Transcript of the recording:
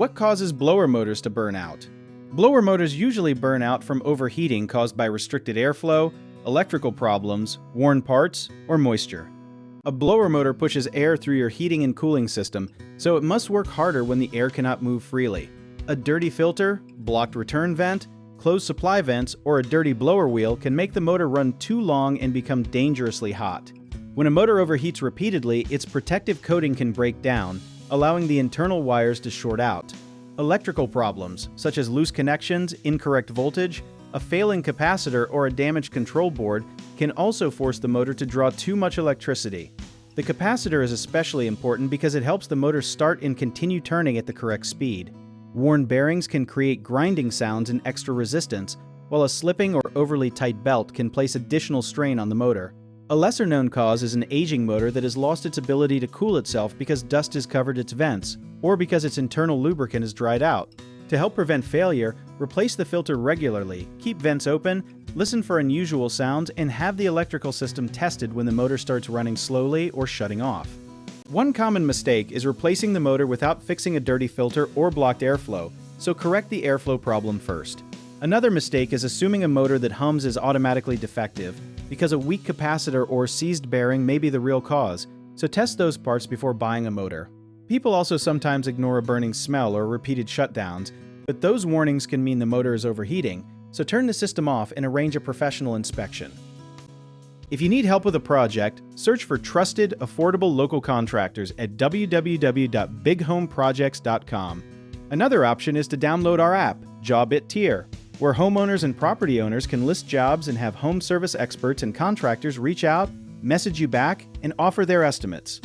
What causes blower motors to burn out? Blower motors usually burn out from overheating caused by restricted airflow, electrical problems, worn parts, or moisture. A blower motor pushes air through your heating and cooling system, so it must work harder when the air cannot move freely. A dirty filter, blocked return vent, closed supply vents, or a dirty blower wheel can make the motor run too long and become dangerously hot. When a motor overheats repeatedly, its protective coating can break down, allowing the internal wires to short out. Electrical problems, such as loose connections, incorrect voltage, a failing capacitor, or a damaged control board, can also force the motor to draw too much electricity. The capacitor is especially important because it helps the motor start and continue turning at the correct speed. Worn bearings can create grinding sounds and extra resistance, while a slipping or overly tight belt can place additional strain on the motor. A lesser-known cause is an aging motor that has lost its ability to cool itself because dust has covered its vents, or because its internal lubricant has dried out. To help prevent failure, replace the filter regularly, keep vents open, listen for unusual sounds, and have the electrical system tested when the motor starts running slowly or shutting off. One common mistake is replacing the motor without fixing a dirty filter or blocked airflow, so correct the airflow problem first. Another mistake is assuming a motor that hums is automatically defective, because a weak capacitor or seized bearing may be the real cause, so test those parts before buying a motor. People also sometimes ignore a burning smell or repeated shutdowns, but those warnings can mean the motor is overheating, so turn the system off and arrange a professional inspection. If you need help with a project, search for trusted, affordable local contractors at www.bighomeprojects.com. Another option is to download our app, Job It Tier, where homeowners and property owners can list jobs and have home service experts and contractors reach out, message you back, and offer their estimates.